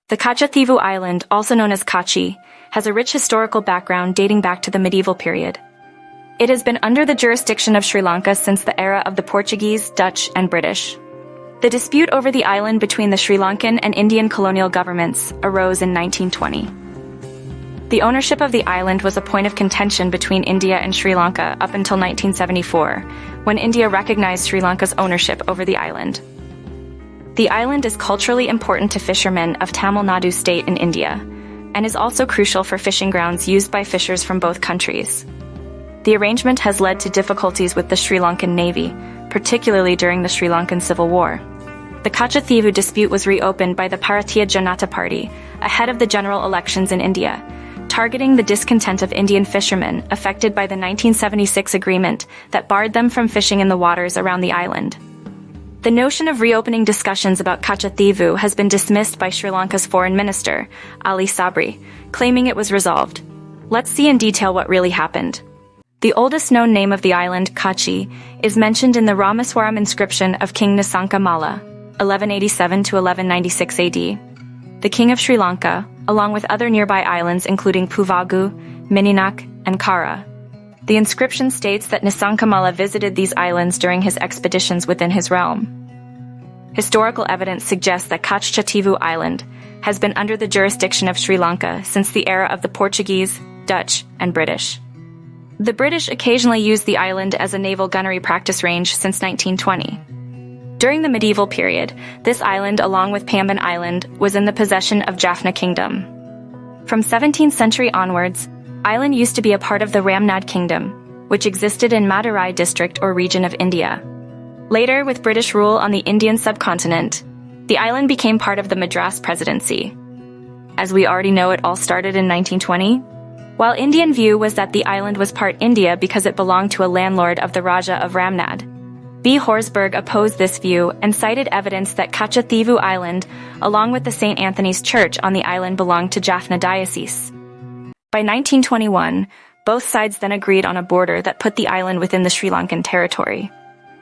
The Katchatheevu Island, also known as Kachi, has a rich historical background dating back to the medieval period. It has been under the jurisdiction of Sri Lanka since the era of the Portuguese, Dutch, and British. The dispute over the island between the Sri Lankan and Indian colonial governments arose in 1920. The ownership of the island was a point of contention between India and Sri Lanka up until 1974, when India recognized Sri Lanka's ownership over the island. The island is culturally important to fishermen of Tamil Nadu state in India, and is also crucial for fishing grounds used by fishers from both countries. The arrangement has led to difficulties with the Sri Lankan Navy, particularly during the Sri Lankan Civil War. The Katchatheevu dispute was reopened by the Bharatiya Janata Party, ahead of the general elections in India, targeting the discontent of Indian fishermen affected by the 1976 agreement that barred them from fishing in the waters around the island. The notion of reopening discussions about Katchatheevu has been dismissed by Sri Lanka's foreign minister, Ali Sabri, claiming it was resolved. Let's see in detail what really happened. The oldest known name of the island, Kachi, is mentioned in the Ramaswaram inscription of King Nisanka Malla, 1187 to 1196 AD. The king of Sri Lanka, along with other nearby islands including Puvagu, Mininak, and Kara. The inscription states that Nisanka Malla visited these islands during his expeditions within his realm. Historical evidence suggests that Katchatheevu Island has been under the jurisdiction of Sri Lanka since the era of the Portuguese, Dutch, and British. The British occasionally used the island as a naval gunnery practice range since 1920. During the medieval period, this island, along with Pamban Island, was in the possession of Jaffna Kingdom. From 17th century onwards, island used to be a part of the Ramnad Kingdom, which existed in Madurai district or region of India. Later, with British rule on the Indian subcontinent, the island became part of the Madras Presidency. As we already know, it all started in 1920. While Indian view was that the island was part India because it belonged to a landlord of the Raja of Ramnad. B. Horsburgh opposed this view and cited evidence that Katchatheevu Island, along with the St. Anthony's Church on the island, belonged to Jaffna Diocese. By 1921, both sides then agreed on a border that put the island within the Sri Lankan territory.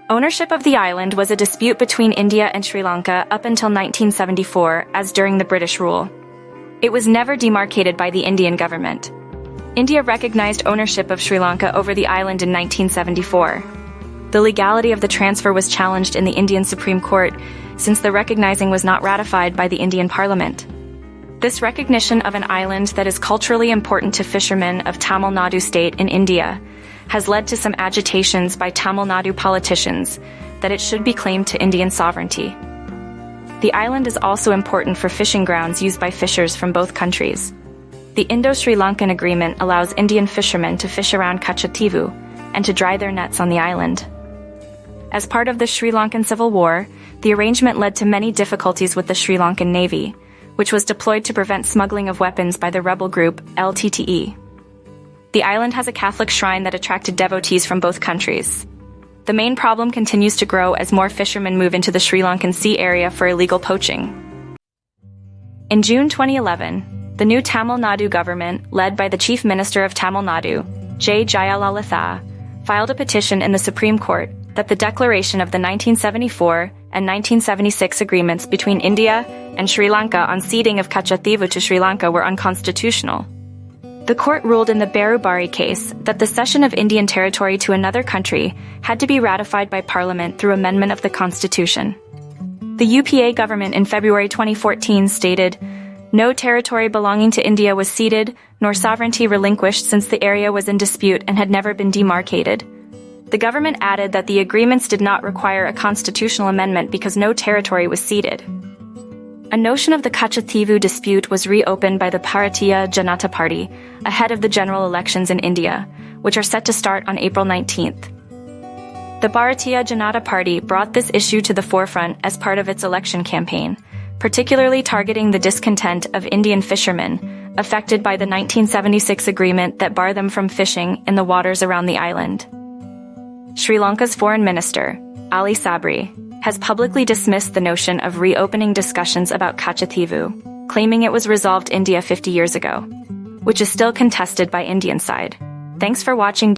Ownership of the island was a dispute between India and Sri Lanka up until 1974, as during the British rule. It was never demarcated by the Indian government. India recognized ownership of Sri Lanka over the island in 1974. The legality of the transfer was challenged in the Indian Supreme Court, since the recognizing was not ratified by the Indian Parliament. This recognition of an island that is culturally important to fishermen of Tamil Nadu state in India has led to some agitations by Tamil Nadu politicians that it should be claimed to Indian sovereignty. The island is also important for fishing grounds used by fishers from both countries. The Indo-Sri Lankan Agreement allows Indian fishermen to fish around Katchatheevu and to dry their nets on the island. As part of the Sri Lankan Civil War, the arrangement led to many difficulties with the Sri Lankan Navy, which was deployed to prevent smuggling of weapons by the rebel group LTTE. The island has a Catholic shrine that attracted devotees from both countries. The main problem continues to grow as more fishermen move into the Sri Lankan Sea area for illegal poaching. In June 2011, the new Tamil Nadu government, led by the Chief Minister of Tamil Nadu, J. Jayalalitha, filed a petition in the Supreme Court that the declaration of the 1974 and 1976 agreements between India and Sri Lanka on ceding of Katchatheevu to Sri Lanka were unconstitutional. The court ruled in the Berubari case that the cession of Indian territory to another country had to be ratified by Parliament through amendment of the Constitution. The UPA government in February 2014 stated, "No territory belonging to India was ceded, nor sovereignty relinquished since the area was in dispute and had never been demarcated." The government added that the agreements did not require a constitutional amendment because no territory was ceded. A notion of the Katchatheevu dispute was reopened by the Bharatiya Janata Party ahead of the general elections in India, which are set to start on April 19th. The Bharatiya Janata Party brought this issue to the forefront as part of its election campaign, particularly targeting the discontent of Indian fishermen affected by the 1976 agreement that barred them from fishing in the waters around the island. Sri Lanka's foreign minister, Ali Sabri, has publicly dismissed the notion of reopening discussions about Katchatheevu, claiming it was resolved India 50 years ago, which is still contested by Indian side. Thanks for watching.